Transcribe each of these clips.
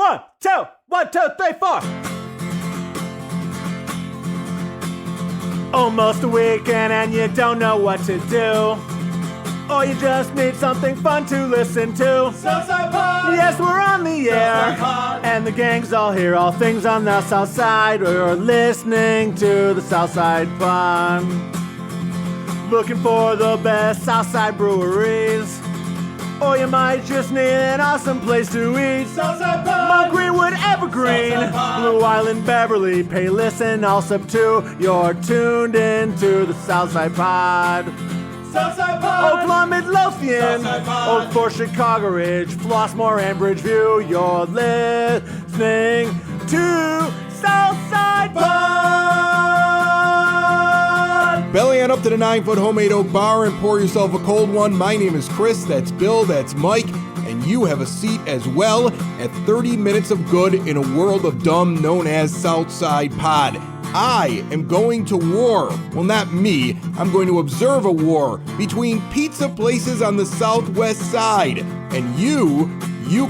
1, 2, 1, 2, 3, 4. Almost a weekend and you don't know what to do. Or you just need something fun to listen to. Southside Pod! Yes, we're on the air. And the gang's all here, all things on the South Side. You're listening to the Southside Pod. Looking for the best Southside breweries. Or you might just need an awesome place to eat. Southside Pod! Mount Greenwood, Evergreen, Blue Island, Beverly, Payless, and Allsup too. You're tuned into the Southside Pod. Southside Pod! Oakland, Midlothian, Southside Pod! Oak Forest, Chicago Ridge, Flossmoor, and Bridgeview. You're listening to Southside Pod! Belly on up to the 9-foot homemade oak bar and pour yourself a cold one. My name is Chris, that's Bill, that's Mike, and you have a seat as well at 30 Minutes of Good in a World of Dumb known as Southside Pod. I am going to war. Well, not me. I'm going to observe a war between pizza places on the southwest side. And you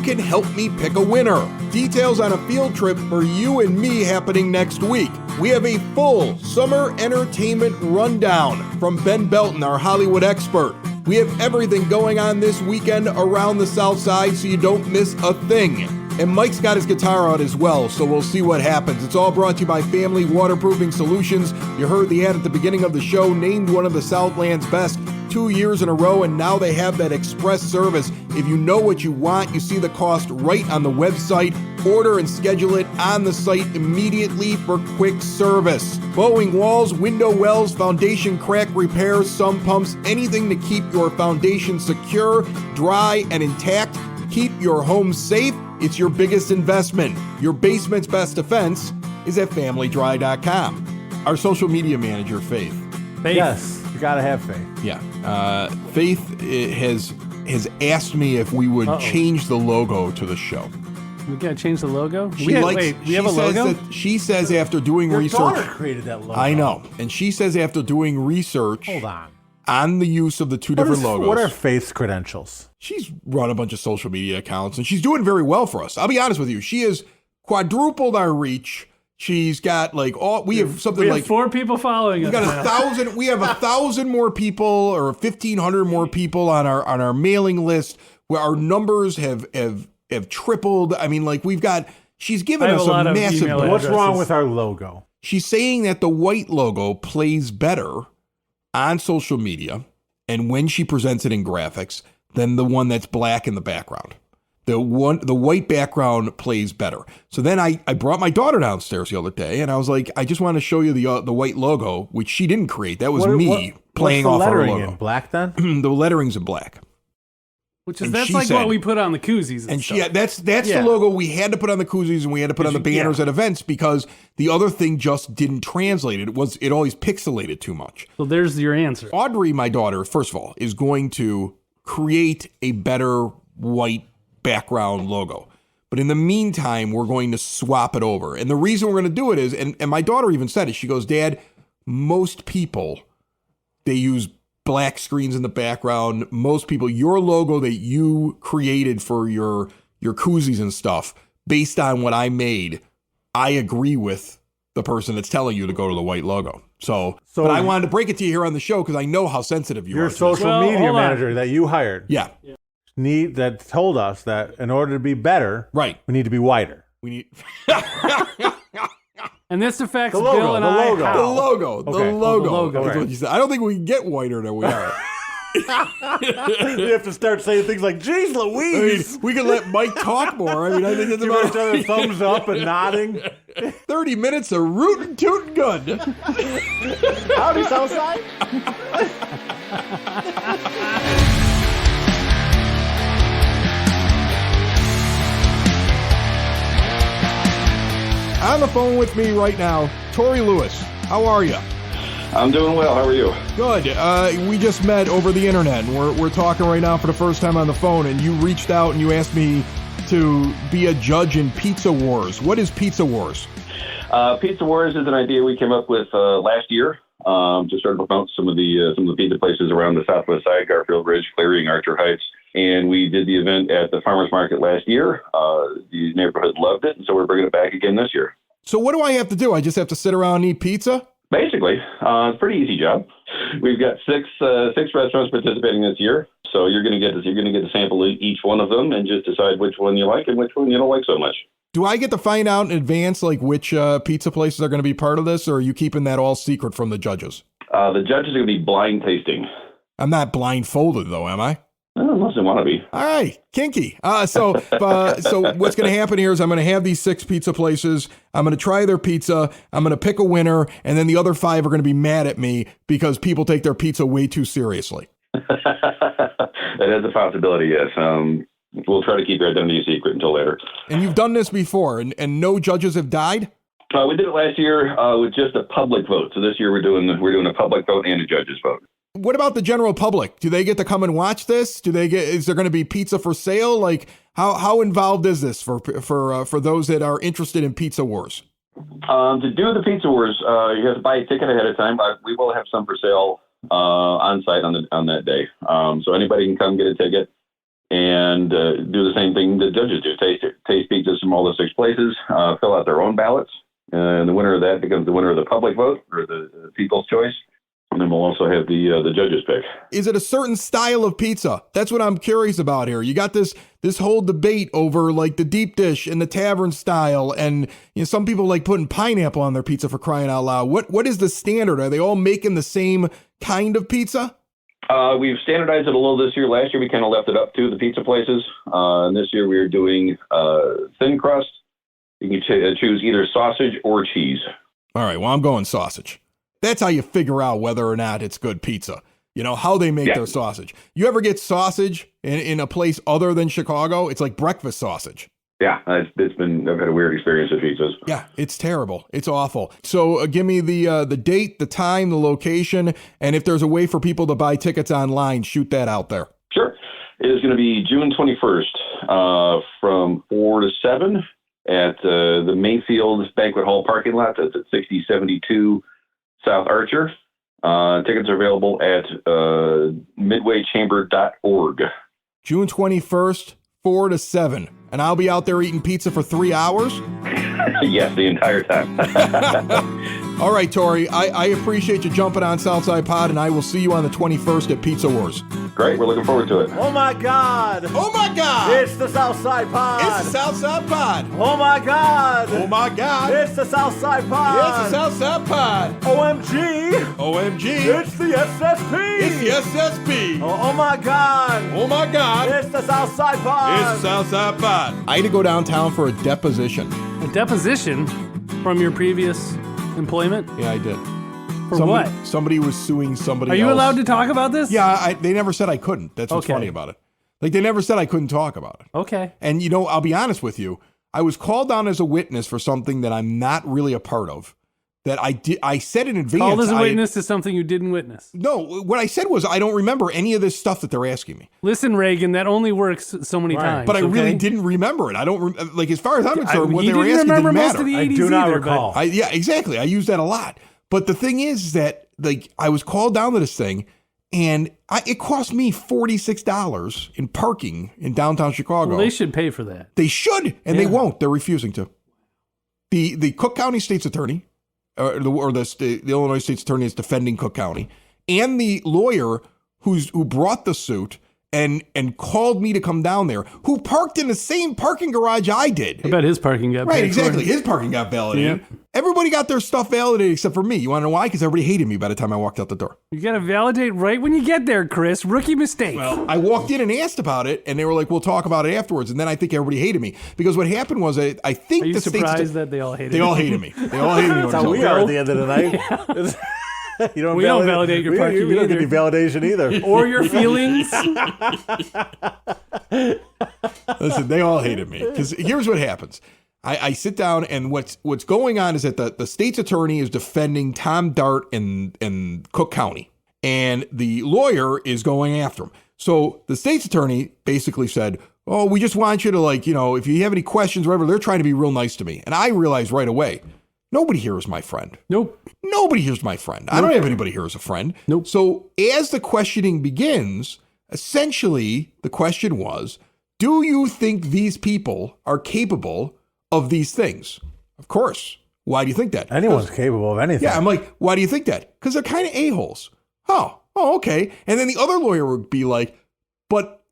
can help me pick a winner. Details on a field trip for you and me happening next week. We have a full summer entertainment rundown from Ben Belton, our Hollywood expert. We have everything going on this weekend around the South Side, so you don't miss a thing. And Mike's got his guitar out as well, so we'll see what happens. It's all brought to you by Family Waterproofing Solutions. You heard the ad at the beginning of the show, named one of the Southland's best 2 years in a row, and now they have that express service. If you know what you want, you see the cost right on the website. Order and schedule it on the site immediately for quick service. Bowing walls, window wells, foundation crack repairs, sump pumps, anything to keep your foundation secure, dry, and intact. Keep your home safe. It's your biggest investment. Your basement's best defense is at FamilyDry.com. Our social media manager, Faith. Yes, you gotta have faith. Yeah. Faith has asked me if we would change the logo to the show. We gotta change the logo? We have a logo? She says after doing Your research. daughter created that logo. I know. And she says after doing research. Hold on. On the use of the two different logos. What are Faith's credentials? She's run a bunch of social media accounts, and she's doing very well for us. I'll be honest with you. She has quadrupled our reach. She's got we have 4 people following us. We got 1,000. We have 1,000 more people, or 1,500 more people on our mailing list. Where our numbers have tripled. I mean, she's given us a massive. What's wrong with our logo? She's saying that the white logo plays better on social media and when she presents it in graphics than the one that's black in the background. The white background plays better. So then I brought my daughter downstairs the other day and I was like, I just want to show you the white logo, which she didn't create. That was me playing off her logo. In black then? The lettering's in black. That's like what we put on the koozies and stuff. That's the logo we had to put on the koozies and we had to put on the banners at events because the other thing just didn't translate. It always pixelated too much. So there's your answer. Audrey, my daughter, first of all, is going to create a better white background logo. But in the meantime, we're going to swap it over. And the reason we're going to do it is, and my daughter even said it, she goes, Dad, most people, they use black screens in the background. Most people, your logo that you created for your koozies and stuff, based on what I made, I agree with the person that's telling you to go to the white logo. So but I wanted to break it to you here on the show because I know how sensitive you are. Your social media manager that you hired. Yeah. That told us that in order to be better, right, we need to be whiter. We need. And this affects Bill and I. The logo. That's okay. what you said. I don't think we can get whiter than we are. You have to start saying things like, geez Louise. We can let Mike talk more. I think it's about each other thumbs up and nodding. 30 minutes of rootin' tootin' good. Howdy, Southside. On the phone with me right now, Tori Lewis. How are you? I'm doing well. How are you? Good. We just met over the internet, and we're talking right now for the first time on the phone, and you reached out and you asked me to be a judge in Pizza Wars. What is Pizza Wars? Pizza Wars is an idea we came up with last year. Just started to promote some of the pizza places around the southwest side, Garfield Ridge, Cleary, Archer Heights. And we did the event at the farmers market last year. The neighborhood loved it, and so we're bringing it back again this year. So what do I have to do? I just have to sit around and eat pizza? Basically, it's a pretty easy job. We've got six restaurants participating this year, so you're going to get to sample each one of them and just decide which one you like and which one you don't like so much. Do I get to find out in advance, like which pizza places are going to be part of this, or are you keeping that all secret from the judges? The judges are going to be blind tasting. I'm not blindfolded, though, am I? Unless they want to be. All right, kinky. So what's going to happen here is I'm going to have these 6 pizza places. I'm going to try their pizza. I'm going to pick a winner, and then the other 5 are going to be mad at me because people take their pizza way too seriously. That is a possibility, yes. We'll try to keep your identity secret until later. And you've done this before, and no judges have died? We did it last year with just a public vote. So this year we're doing a public vote and a judge's vote. What about the general public? Do they get to come and watch this? Is there going to be pizza for sale? Like how involved is this for those that are interested in Pizza Wars? To do the Pizza Wars, you have to buy a ticket ahead of time. We will have some for sale on site on that day. So anybody can come get a ticket and do the same thing the judges do: taste pizzas from all the 6 places, fill out their own ballots, and the winner of that becomes the winner of the public vote or the people's choice. And then we'll also have the judges pick. Is it a certain style of pizza? That's what I'm curious about here. You got this whole debate over like the deep dish and the tavern style, and some people like putting pineapple on their pizza, for crying out loud. What is the standard? Are they all making the same kind of pizza? We've standardized it a little this year. Last year we kind of left it up to the pizza places, and this year we are doing thin crust. You can choose either sausage or cheese. All right. Well, I'm going sausage. That's how you figure out whether or not it's good pizza. How they make their sausage. You ever get sausage in a place other than Chicago? It's like breakfast sausage. Yeah, I've had a weird experience with pizzas. Yeah, it's terrible. It's awful. So give me the date, the time, the location, and if there's a way for people to buy tickets online, shoot that out there. Sure. It is going to be June 21st from 4 to 7 at the Mayfield Banquet Hall parking lot. That's at 6072 South Archer. Tickets are available at midwaychamber.org. June 21st, 4 to 7. And I'll be out there eating pizza for 3 hours? Yes, the entire time. All right, Tori, I appreciate you jumping on Southside Pod, and I will see you on the 21st at Pizza Wars. Great, we're looking forward to it. Oh my God! Oh my God! It's the Southside Pod! It's the Southside Pod! Oh my God! Oh my God! It's the Southside Pod! It's the Southside Pod! OMG! OMG! It's the SSP! It's the SSP! Oh my God! Oh my God! It's the Southside Pod! It's the Southside Pod! I had to go downtown for a deposition. A deposition from your previous employment? Yeah, I did. What? Somebody was suing somebody else. Are you allowed to talk about this? Yeah, they never said I couldn't. That's what's funny about it. Like, they never said I couldn't talk about it. Okay. And, I'll be honest with you. I was called on as a witness for something that I'm not really a part of. That I said in advance. Called as a witness to something you didn't witness. No, what I said was I don't remember any of this stuff that they're asking me. Listen, Reagan, that only works so many times. But I really didn't remember it. I don't as far as I'm concerned, what they were asking didn't matter. I do not recall. Yeah, exactly. I use that a lot. But the thing is that I was called down to this thing, and it cost me $46 in parking in downtown Chicago. Well, they should pay for that. They should, and they won't. They're refusing to. The Cook County State's Attorney, or the Illinois State's Attorney is defending Cook County, and the lawyer who brought the suit and called me to come down there, who parked in the same parking garage I did. I bet his parking got right, exactly. His parking got validated. Yeah. Everybody got their stuff validated except for me. You want to know why? Because everybody hated me by the time I walked out the door. You got to validate right when you get there, Chris. Rookie mistake. Well, I walked in and asked about it, and they were like, we'll talk about it afterwards. And then I think everybody hated me. Because what happened was, I think Are you the surprised that they all hated They all hated me. They all hated me. That's how we are at the end of the night. We don't validate your parking We don't get any validation either. Or your feelings. Listen, they all hated me. Because here's what happens. I sit down, and what's going on is that the state's attorney is defending Tom Dart in Cook County, and the lawyer is going after him. So the state's attorney basically said, oh, we just want you to, if you have any questions or whatever, they're trying to be real nice to me. And I realized right away, nobody here is my friend. Nope. Nobody here is my friend. I don't have anybody here as a friend. Nope. So as the questioning begins, Essentially, the question was, do you think these people are capable of these things? Of course. Why do you think that? Anyone's capable of anything. Yeah, I'm like, why do you think that? Because they're kind of a-holes. Oh, okay. And then the other lawyer would be like, but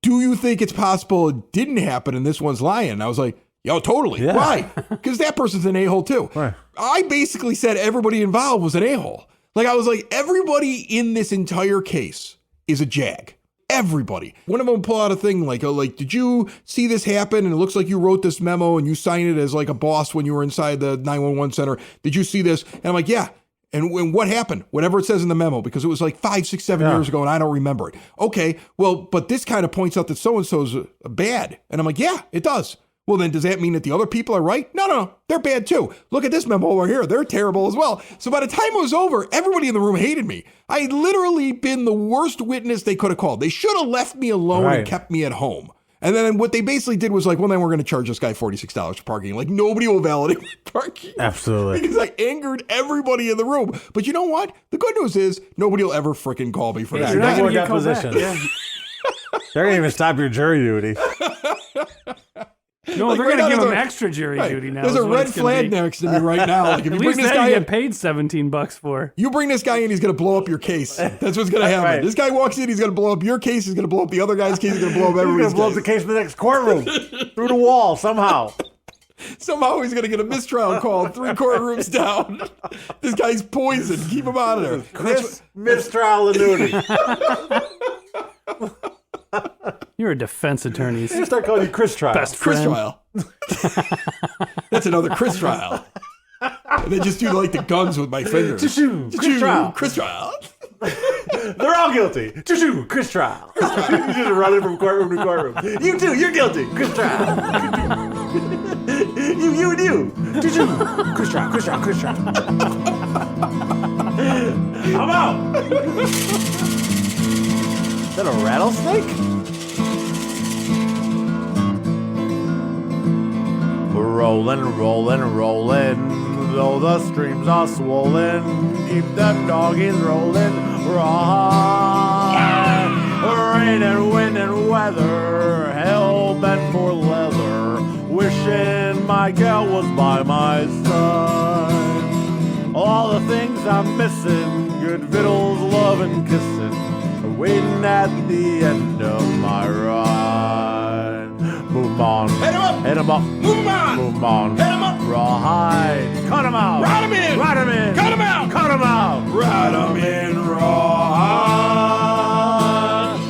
do you think it's possible it didn't happen and this one's lying? And I was like, yo, totally. Yeah. Why? Because that person's an a-hole too. Right. I basically said everybody involved was an a-hole. Like, I was like, everybody in this entire case is a jag. Everybody. One of them would pull out a thing like, did you see this happen? And it looks like you wrote this memo and you signed it as like a boss when you were inside the 911 center. Did you see this? And I'm like, yeah. And what happened? Whatever it says in the memo, because it was like 5, 6, 7 years ago and I don't remember it. Okay, well, but this kind of points out that so-and-so's bad. And I'm like, yeah, it does. Well, then does that mean that the other people are right? No, they're bad too. Look at this memo over here. They're terrible as well. So by the time it was over, everybody in the room hated me. I had literally been the worst witness they could have called. They should have left me alone and kept me at home. And then what they basically did was like, well, then we're going to charge this guy $46 for parking. Like, nobody will validate parking. Absolutely. Because I angered everybody in the room. But you know what? The good news is nobody will ever freaking call me for that. You're not going to get position. Yeah. They're going to even stop your jury duty. No, they're going to give him extra jury duty now. There's a red flag next to me right now. Like, if At you least bring this that guy you in, get paid $17 for. you bring this guy in, he's going to blow up your case. That's what's going to happen. Right. This guy walks in, he's going to blow up your case. He's going to blow up the other guy's case. He's going to blow up everybody's case. He's going to blow up the case in the next courtroom through the wall somehow. Somehow he's going to get a mistrial call 3 courtrooms down. This guy's poisoned. Keep him out of there. Chris, mistrial annuity. You're a defense attorney. They start calling you Chris Trial. Best friend. Chris Trial. That's another Chris Trial. And they just do like the guns with my fingers. Chris Trial. Chris Trial. They're all guilty. Chris Trial. You just run it from courtroom to courtroom. You too. You're guilty. Chris Trial. You and you. Chris Trial. Chris Trial. Chris Trial. I'm out. Is that a rattlesnake? Rolling, rolling, rolling, though the streams are swollen, keep them doggies rolling, right. Rain and wind and weather, hell bent for leather, wishing my gal was by my side. All the things I'm missing, good victuals, love and kissing, are waiting at the end of my ride. Move on. Hit him up. Hit him up. Move him on. Move on. Hit him up. Rawhide. Cut him out. Ride him in. Ride him in. Cut him out. Cut him out. Ride him in rawhide.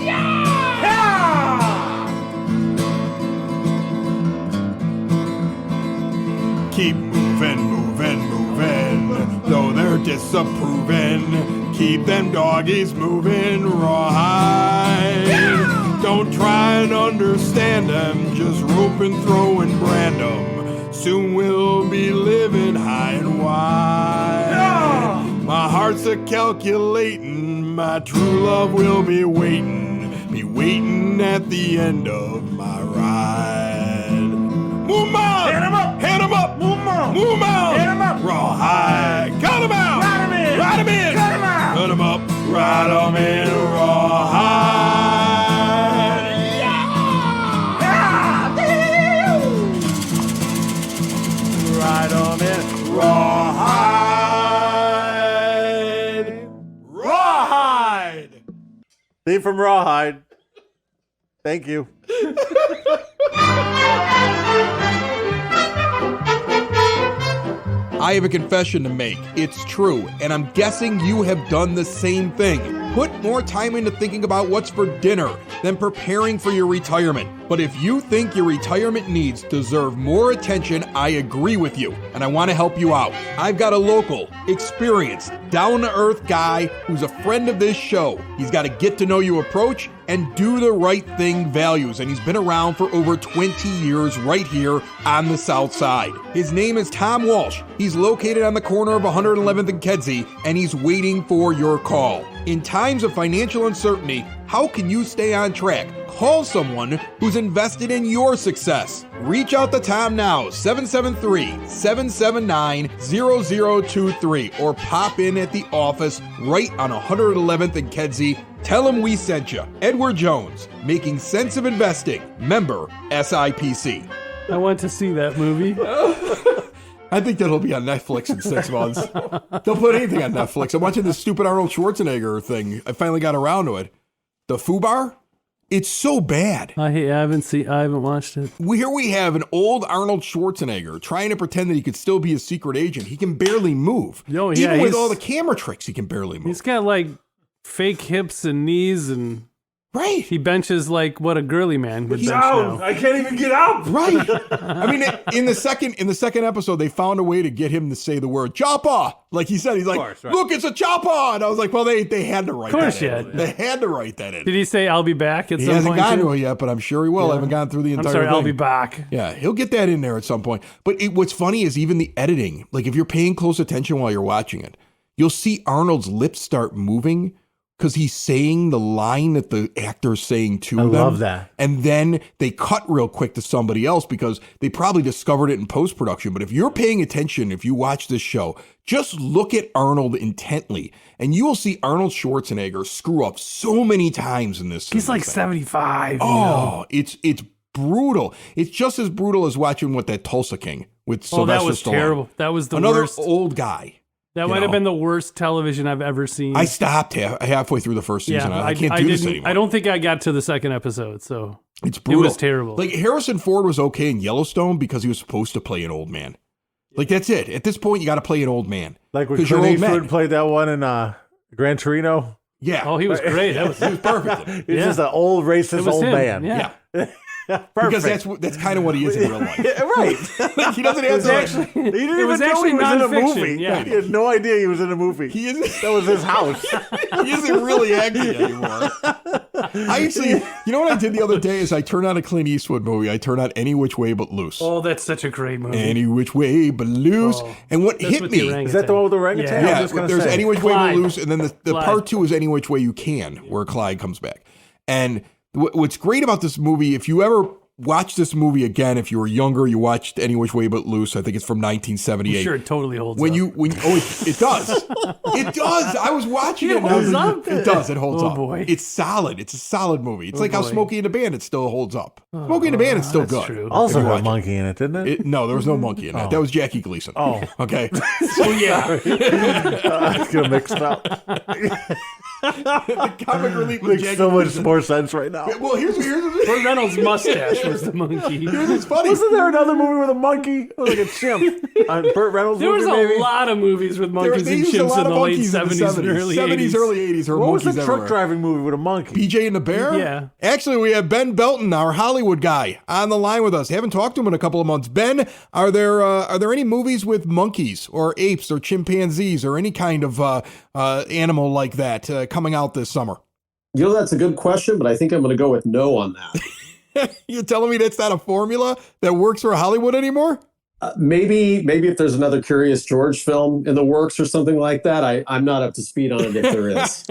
Yeah. Keep moving, moving, moving, though they're disapproving. Keep them doggies moving rawhide. Yeah. Don't try and understand them, just rope and throw and brand them. Soon we'll be living high and wide. Yeah. My heart's a-calculating, my true love will be waiting at the end of my ride. Move 'em out! Hit 'em up! Hit 'em up! Move 'em out! Move 'em out! Hit 'em up! Rawhide! Cut 'em out! Ride 'em in! Ride 'em in! Cut 'em out! Cut 'em up! Ride 'em in rawhide! Ride 'em in rawhide! Rawhide! Theme from Rawhide. Thank you. I have a confession to make. It's true, and I'm guessing you have done the same thing. Put more time into thinking about what's for dinner than preparing for your retirement. But if you think your retirement needs deserve more attention, I agree with you, and I want to help you out. I've got a local, experienced, down-to-earth guy who's a friend of this show. He's got a get-to-know-you approach and do the right thing values, and he's been around for over 20 years right here on the South Side. His name is Tom Walsh. He's located on the corner of 111th and Kedzie, and he's waiting for your call. In times of financial uncertainty, how can you stay on track? Call someone who's invested in your success. Reach out to Tom now, 773-779-0023, or pop in at the office right on 111th and Kedzie Tell him we sent you. Edward Jones, Making Sense of Investing, member SIPC. I want to see that movie. I think that'll be on Netflix in 6 months. They'll put anything on Netflix. I'm watching this stupid Arnold Schwarzenegger thing. I finally got around to it. The Fubar? It's so bad. I haven't watched it. Here we have an old Arnold Schwarzenegger trying to pretend that he could still be a secret agent. He can barely move. Even with all the camera tricks, he can barely move. He's got like fake hips and knees and... Right. He benches like what a girly man would bench down. now. I can't even get up. Right. I mean, in the second episode, they found a way to get him to say the word choppa. Like he said, he's like, course, right. Look, it's a choppa. And I was like, well, they had to write that in. Of course, yeah. They had to write that in. Did he say, I'll be back at some point? He hasn't gotten too? to it yet, but I'm sure he will. I haven't gone through the entire thing. I'll be back. Yeah, he'll get that in there at some point. But what's funny is even the editing. Like if you're paying close attention while you're watching it, you'll see Arnold's lips start moving because he's saying the line that the actor's saying to them. I love that. And then they cut real quick to somebody else because they probably discovered it in post-production. But if you're paying attention, if you watch this show, just look at Arnold intently, and you will see Arnold Schwarzenegger screw up so many times in this. He's like 75. Oh, it's brutal. It's just as brutal as watching that Tulsa King with Sylvester that was Stallone. Terrible. That was Another worst. Old guy. That might have been the worst television I've ever seen. I stopped halfway through the first season. I can't do this anymore. I don't think I got to the second episode, so it's brutal. It was terrible. Like Harrison Ford was okay in Yellowstone because he was supposed to play an old man. Like that's it. At this point, you got to play an old man. Like when Clint Eastwood played that one in Gran Torino. Yeah. Oh, he was great. He was perfect. He's just an old racist old man. Yeah. Because that's kind of what he is in real life. Right. Like, he doesn't answer. He didn't even know he was in a movie. Yeah. He had no idea he was in a movie. That was his house. He isn't really acting anymore. I actually, you know what I did the other day is I turned on a Clint Eastwood movie. I turned on Any Which Way But Loose. Oh, that's such a great movie. Any Which Way But Loose. And what hit me. Is that the one with the orangutan? Yeah, there's Any Which Way But Loose. And then the Clyde. part 2 is Any Which Way You Can, where Clyde comes back. And what's great about this movie, if you ever watch this movie again, if you were younger, you watched Any Which Way But Loose. I think it's from 1978. I'm sure it totally holds up. It does. It does. I was watching it. Holds up? It does. It holds up. Boy. It's solid. It's a solid movie. It's like how Smokey and the Bandit still holds up. Smokey and the Bandit's still good. True. Also had a monkey in it, didn't it? No, there was no monkey in that. That was Jackie Gleason. Oh. Okay. So yeah. I get mixed up. The comic relief was Makes Jackie so much Gleason. more sense right now. Well, here's Burt Reynolds' mustache was the monkey. here's what's funny. Wasn't there another movie with a monkey? It was like a chimp. Burt Reynolds There was movie, maybe? a lot of movies with monkeys They and used a chimps lot in of the late monkeys in the 70s and early 80s. early 80s. There were What was monkeys the everywhere. truck driving movie with a monkey? BJ and the Bear? Yeah. Actually, we have Ben Belton, our Hollywood guy, on the line with us. Haven't talked to him in a couple of months. Ben, are there any movies with monkeys or apes or chimpanzees or any kind of animal like that coming out this summer? You know, that's a good question, but I think I'm going to go with no on that. You're telling me that's not a formula that works for Hollywood anymore? Maybe if there's another Curious George film in the works or something like that. I'm not up to speed on it if there is.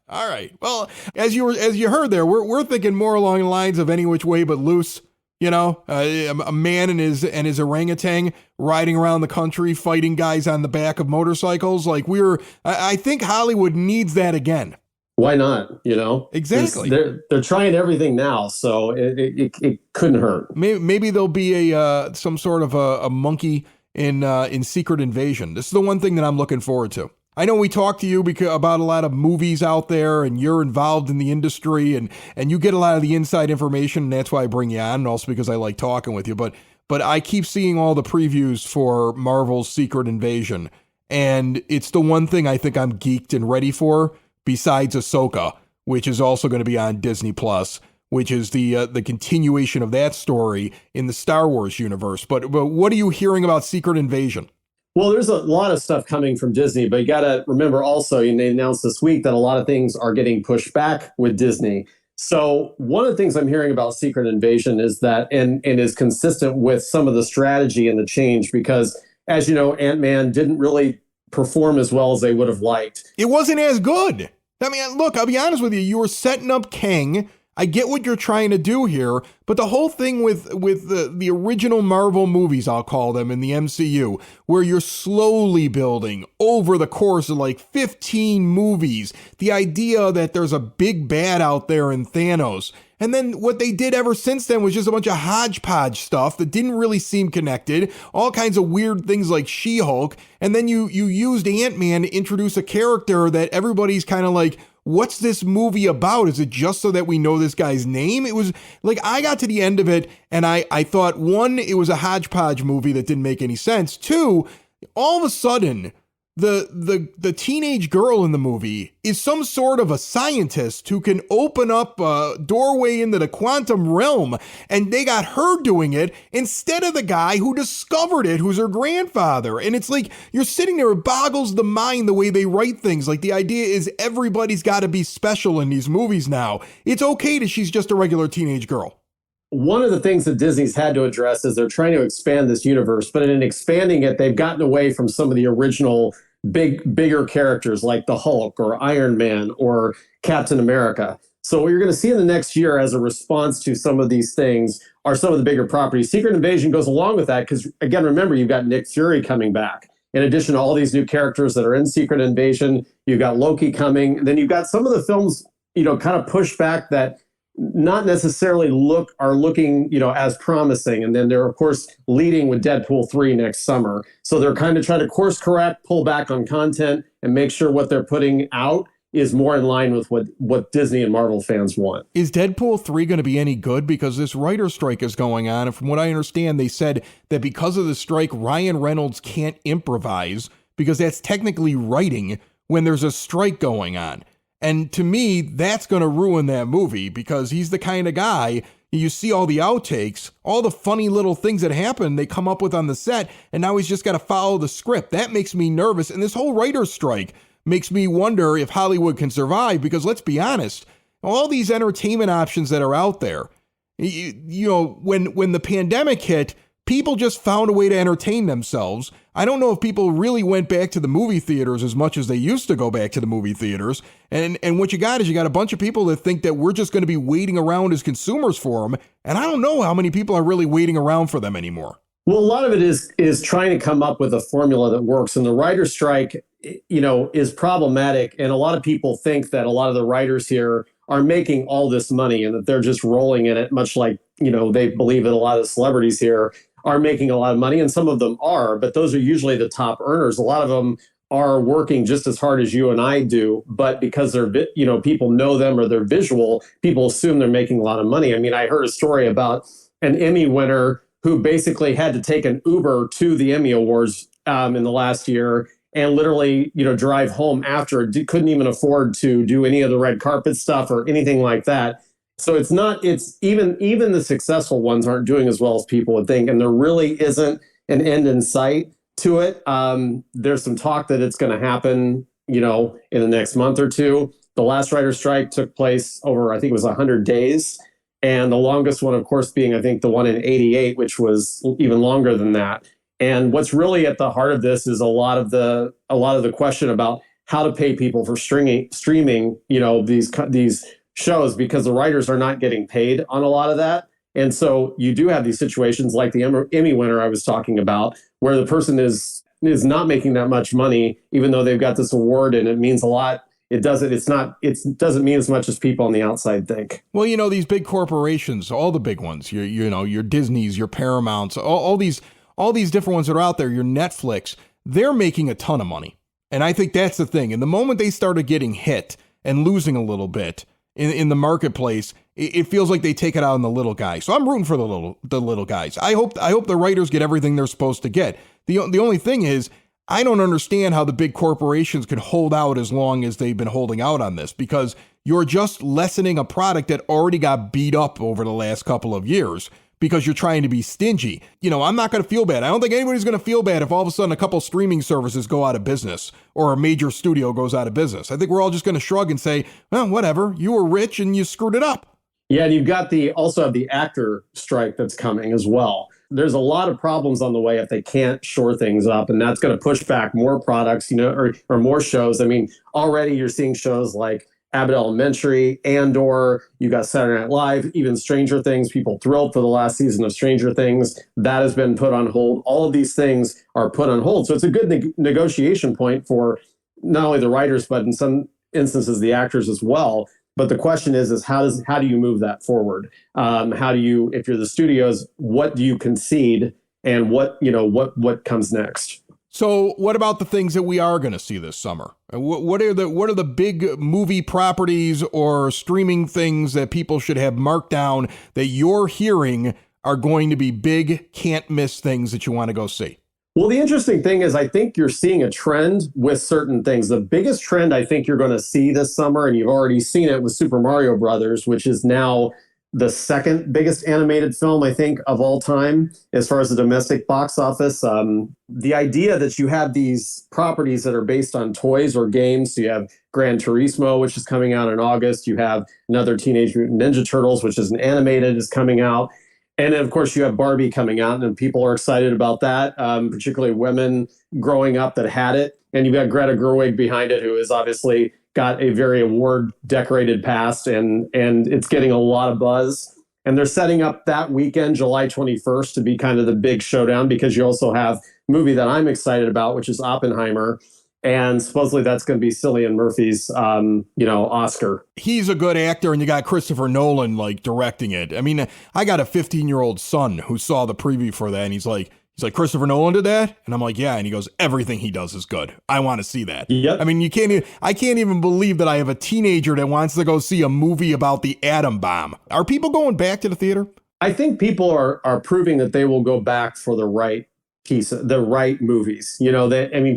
All right. Well, as you heard there, we're thinking more along the lines of Any Which Way But Loose. You know, a man and his orangutan riding around the country fighting guys on the back of motorcycles. Like I think Hollywood needs that again. Why not? You know, Exactly. They're trying everything now, so it couldn't hurt. Maybe there'll be some sort of a monkey in Secret Invasion. This is the one thing that I'm looking forward to. I know we talked to you about a lot of movies out there, and you're involved in the industry, and you get a lot of the inside information, and that's why I bring you on, and also because I like talking with you. But I keep seeing all the previews for Marvel's Secret Invasion, and it's the one thing I think I'm geeked and ready for, besides Ahsoka, which is also going to be on Disney Plus, which is the continuation of that story in the Star Wars universe. But what are you hearing about Secret Invasion? Well, there's a lot of stuff coming from Disney, but you got to remember also, they announced this week that a lot of things are getting pushed back with Disney. So one of the things I'm hearing about Secret Invasion is that, and is consistent with some of the strategy and the change, because as you know, Ant-Man didn't really perform as well as they would have liked. It wasn't as good. I mean, look, I'll be honest with you. You were setting up Kang. I get what you're trying to do here, but the whole thing with the original Marvel movies, I'll call them, in the MCU, where you're slowly building over the course of like 15 movies, the idea that there's a big bad out there in Thanos. And then what they did ever since then was just a bunch of hodgepodge stuff that didn't really seem connected, all kinds of weird things like She-Hulk. And then you used Ant-Man to introduce a character that everybody's kind of like, what's this movie about? Is it just so that we know this guy's name? It was like, I got to the end of it and I thought, one, it was a hodgepodge movie that didn't make any sense. Two, all of a sudden, the teenage girl in the movie is some sort of a scientist who can open up a doorway into the quantum realm, and they got her doing it instead of the guy who discovered it, who's her grandfather. And it's like, you're sitting there, it boggles the mind the way they write things. Like, the idea is everybody's got to be special in these movies now. It's okay that she's just a regular teenage girl. One of the things that Disney's had to address is they're trying to expand this universe, but in expanding it, they've gotten away from some of the original bigger characters like the Hulk or Iron Man or Captain America. So what you're going to see in the next year as a response to some of these things are some of the bigger properties. Secret Invasion goes along with that because, again, remember, you've got Nick Fury coming back. In addition to all these new characters that are in Secret Invasion, you've got Loki coming. And then you've got some of the films, kind of pushed back that not necessarily looking, as promising. And then they're, of course, leading with Deadpool 3 next summer. So they're kind of trying to course correct, pull back on content, and make sure what they're putting out is more in line with what Disney and Marvel fans want. Is Deadpool 3 going to be any good? Because this writer's strike is going on. And from what I understand, they said that because of the strike, Ryan Reynolds can't improvise because that's technically writing when there's a strike going on. And to me, that's going to ruin that movie because he's the kind of guy, you see all the outtakes, all the funny little things that happen, they come up with on the set, and now he's just got to follow the script. That makes me nervous. And this whole writer's strike makes me wonder if Hollywood can survive because let's be honest, all these entertainment options that are out there, when the pandemic hit, people just found a way to entertain themselves. I don't know if people really went back to the movie theaters as much as they used to go back to the movie theaters. And what you got is you got a bunch of people that think that we're just going to be waiting around as consumers for them. And I don't know how many people are really waiting around for them anymore. Well, a lot of it is trying to come up with a formula that works. And the writer's strike, is problematic. And a lot of people think that a lot of the writers here are making all this money and that they're just rolling in it, much like, they believe that a lot of celebrities here are making a lot of money, and some of them are, but those are usually the top earners. A lot of them are working just as hard as you and I do, but because they're, people know them or they're visual, people assume they're making a lot of money. I mean, I heard a story about an Emmy winner who basically had to take an Uber to the Emmy Awards in the last year and literally, drive home after, couldn't even afford to do any of the red carpet stuff or anything like that. So it's even the successful ones aren't doing as well as people would think. And there really isn't an end in sight to it. There's some talk that it's going to happen, in the next month or two. The last writer's strike took place over, I think it was 100 days. And the longest one, of course, being, I think, the one in 88, which was even longer than that. And what's really at the heart of this is a lot of the question about how to pay people for streaming, these shows, because the writers are not getting paid on a lot of that. And so you do have these situations like the Emmy winner I was talking about, where the person is not making that much money, even though they've got this award and it means a lot. It doesn't mean as much as people on the outside think. Well, these big corporations, all the big ones, your Disneys, your Paramounts, all these different ones that are out there, your Netflix, they're making a ton of money. And I think that's the thing. And the moment they started getting hit and losing a little bit in the marketplace, it feels like they take it out on the little guy. So I'm rooting for the little guys. I hope the writers get everything they're supposed to get. The only thing is, I don't understand how the big corporations can hold out as long as they've been holding out on this, because you're just lessening a product that already got beat up over the last couple of years because you're trying to be stingy. I'm not going to feel bad. I don't think anybody's going to feel bad if all of a sudden a couple streaming services go out of business or a major studio goes out of business. I think we're all just going to shrug and say, well, whatever, you were rich and you screwed it up. Yeah, and you've got also have the actor strike that's coming as well. There's a lot of problems on the way if they can't shore things up, and that's going to push back more products, or more shows. I mean, already you're seeing shows like Abbott Elementary, Andor, you got Saturday Night Live, even Stranger Things. People thrilled for the last season of Stranger Things. That has been put on hold. All of these things are put on hold. So it's a good negotiation point for not only the writers, but in some instances, the actors as well. But the question is how do you move that forward? How do you, if you're the studios, what do you concede and what what comes next? So what about the things that we are going to see this summer? What are the big movie properties or streaming things that people should have marked down that you're hearing are going to be big, can't miss things that you want to go see? Well, the interesting thing is I think you're seeing a trend with certain things. The biggest trend I think you're going to see this summer, and you've already seen it with Super Mario Brothers, which is now the second biggest animated film, I think, of all time, as far as the domestic box office. The idea that you have these properties that are based on toys or games. So you have Gran Turismo, which is coming out in August. You have another Teenage Mutant Ninja Turtles, which is an animated, is coming out. And then, of course, you have Barbie coming out, and people are excited about that, particularly women growing up that had it. And you've got Greta Gerwig behind it, who has obviously got a very award-decorated past, and it's getting a lot of buzz. And they're setting up that weekend, July 21st, to be kind of the big showdown, because you also have a movie that I'm excited about, which is Oppenheimer. And supposedly that's going to be Cillian Murphy's, Oscar. He's a good actor, and you got Christopher Nolan directing it. I mean, I got a 15-year-old son who saw the preview for that, and he's like, Christopher Nolan did that? And I'm like, yeah. And he goes, everything he does is good. I want to see that. Yep. I mean, I can't even believe that I have a teenager that wants to go see a movie about the atom bomb. Are people going back to the theater? I think people are proving that they will go back for the right movies.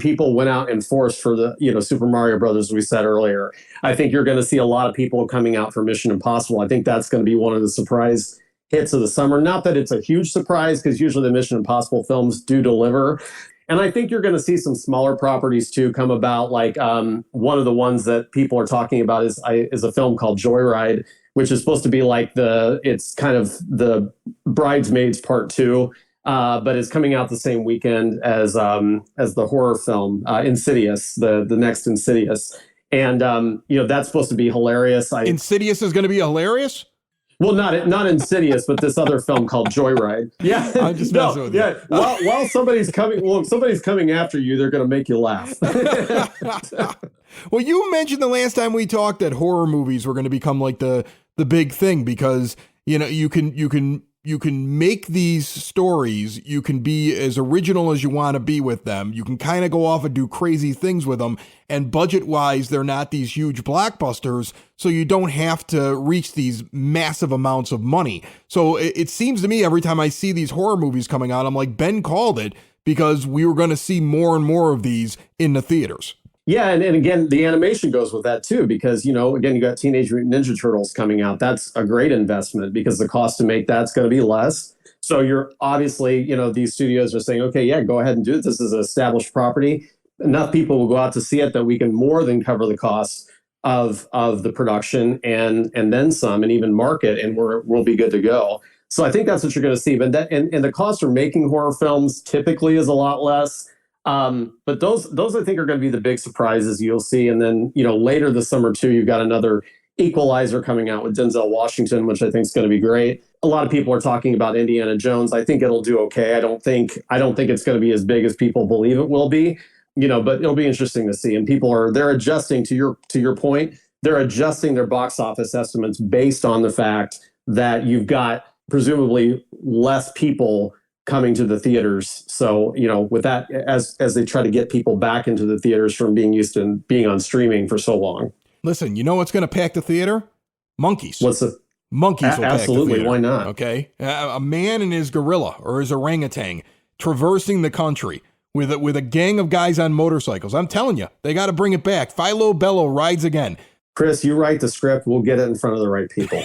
People went out and forced for the, Super Mario Brothers, we said earlier. I think you're going to see a lot of people coming out for Mission Impossible. I think that's going to be one of the surprise hits of the summer. Not that it's a huge surprise, because usually the Mission Impossible films do deliver. And I think you're going to see some smaller properties too come about. Like one of the ones that people are talking about is a film called Joyride, which is supposed to be it's kind of the Bridesmaids Part 2. But it's coming out the same weekend as the horror film Insidious, the next Insidious, and that's supposed to be hilarious. Insidious is going to be hilarious. Well, not Insidious, but this other film called Joyride. Yeah, I'm just messing with you. Yeah, while somebody's coming after you, they're going to make you laugh. Well, you mentioned the last time we talked that horror movies were going to become like the big thing, because you can make these stories, you can be as original as you want to be with them, you can kind of go off and do crazy things with them, and budget-wise, they're not these huge blockbusters, so you don't have to reach these massive amounts of money. So it seems to me every time I see these horror movies coming out, I'm like, Ben called it, because we were going to see more and more of these in the theaters. Yeah, and again, the animation goes with that too, because, again, you got Teenage Mutant Ninja Turtles coming out. That's a great investment, because the cost to make that's going to be less. So you're obviously, these studios are saying, okay, yeah, go ahead and do it. This is an established property. Enough people will go out to see it that we can more than cover the costs of the production and then some, and even market, and we'll be good to go. So I think that's what you're going to see. But and the cost for making horror films typically is a lot less. But those I think are going to be the big surprises you'll see. And then, later this summer too, you've got another Equalizer coming out with Denzel Washington, which I think is going to be great. A lot of people are talking about Indiana Jones. I think it'll do okay. I don't think it's going to be as big as people believe it will be, but it'll be interesting to see. And they're adjusting, to your point, they're adjusting their box office estimates based on the fact that you've got presumably less people coming to the theaters. So, with that, as they try to get people back into the theaters from being used to being on streaming for so long. Listen, you know what's going to pack the theater? Monkeys. Monkeys will pack the theater. Absolutely, why not? Okay. A man and his gorilla or his orangutan traversing the country with a gang of guys on motorcycles. I'm telling you, they got to bring it back. Philo Bello rides again. Chris, you write the script. We'll get it in front of the right people.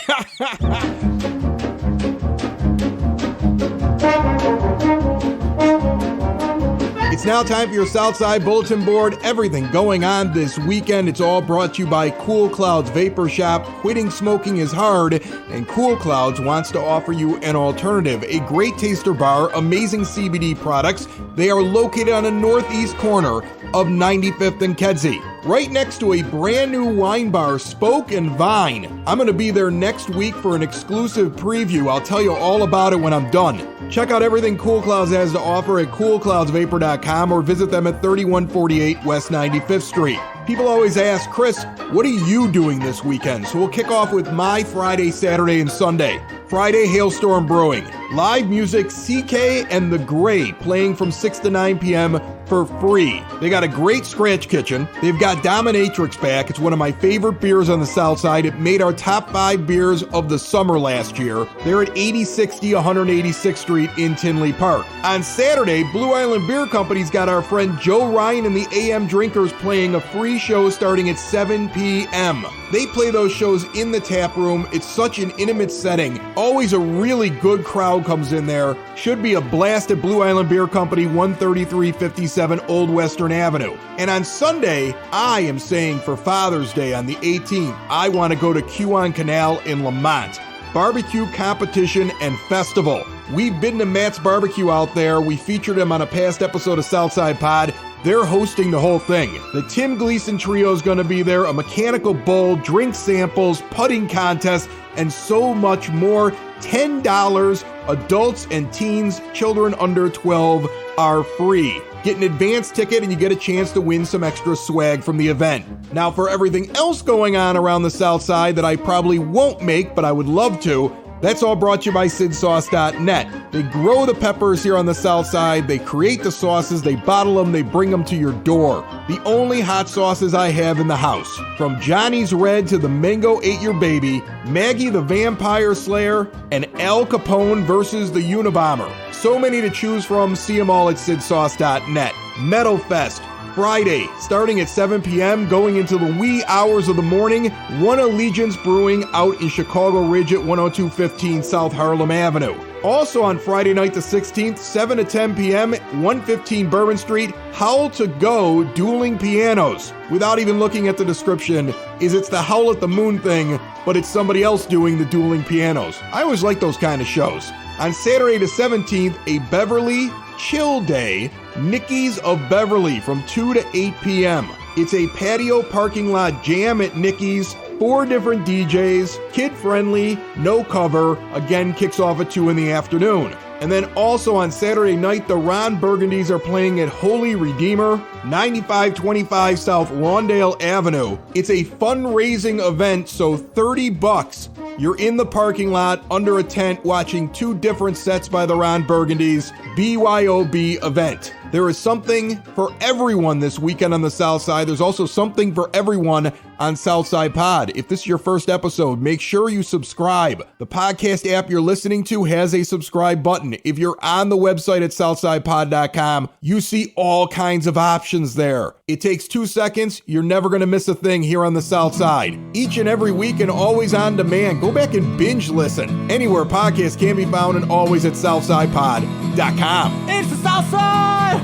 It's now time for your Southside Bulletin Board. Everything going on this weekend. It's all brought to you by Cool Clouds Vapor Shop. Quitting smoking is hard, and Cool Clouds wants to offer you an alternative. A great taster bar, amazing CBD products. They are located on the northeast corner of 95th and Kedzie, right next to a brand new wine bar, Spoke and Vine. I'm going to be there next week for an exclusive preview. I'll tell you all about it when I'm done. Check out everything Cool Clouds has to offer at coolcloudsvapor.com or visit them at 3148 West 95th Street. People always ask, Chris, what are you doing this weekend? So we'll kick off with my Friday, Saturday, and Sunday. Friday, Hailstorm Brewing. Live music, CK and The Gray playing from 6 to 9 p.m. for free. They got a great scratch kitchen. They've got Dominatrix back. It's one of my favorite beers on the South Side. It made our top 5 beers of the summer last year. They're at 8060 186th Street in Tinley Park. On Saturday, Blue Island Beer Company's got our friend Joe Ryan and the AM Drinkers playing a free show starting at 7 p.m. They play those shows in the tap room. It's such an intimate setting. Always a really good crowd comes in there. Should be a blast at Blue Island Beer Company, 13357 Old Western Avenue. And on Sunday, I am saying for Father's Day on the 18th, I want to go to Q-on Canal in Lamont. Barbecue competition and festival. We've been to Matt's Barbecue out there. We featured him on a past episode of Southside Pod. They're hosting the whole thing. The Tim Gleason Trio is going to be there, a mechanical bull, drink samples, putting contest, and so much more. $10. Adults and teens, children under 12 are free. Get an advance ticket and you get a chance to win some extra swag from the event. Now for everything else going on around the South Side that I probably won't make, but I would love to, that's all brought to you by SidSauce.net. They grow the peppers here on the South Side, they create the sauces, they bottle them, they bring them to your door. The only hot sauces I have in the house, from Johnny's Red to the Mango Ate Your Baby, Maggie the Vampire Slayer, and Al Capone versus the Unabomber. So many to choose from, see them all at SidSauce.net. Metal Fest, Friday, starting at 7 p.m., going into the wee hours of the morning, One Allegiance Brewing out in Chicago Ridge at 10215 South Harlem Avenue. Also on Friday night the 16th, 7 to 10 p.m., 115 Bourbon Street, Howl to Go Dueling Pianos. Without even looking at the description, it's the Howl at the Moon thing, but it's somebody else doing the dueling pianos. I always like those kind of shows. On Saturday the 17th, a Beverly Chill Day, Nikki's of Beverly from 2 to 8 p.m. It's a patio parking lot jam at Nikki's. 4 different DJs, kid-friendly, no cover, again kicks off at 2 in the afternoon. And then also on Saturday night, the Ron Burgundies are playing at Holy Redeemer, 9525 South Lawndale Avenue. It's a fundraising event, so $30. You're in the parking lot under a tent watching 2 different sets by the Ron Burgundies. BYOB event. There is something for everyone this weekend on the South Side. There's also something for everyone on Southside Pod. If this is your first episode, make sure you subscribe. The podcast app you're listening to has a subscribe button. If you're on the website at southsidepod.com, you see all kinds of options there. It takes 2 seconds. You're never going to miss a thing here on the South Side. Each and every week and always on demand. Go back and binge listen. Anywhere podcasts can be found and always at southsidepod.com. It's the South Side!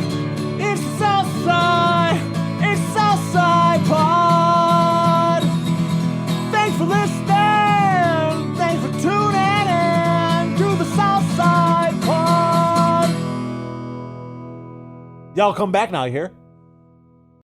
It's the South Side! It's Southside Pod! Thanks for listening! Thanks for tuning in to the Southside Pod! Y'all come back now, you hear?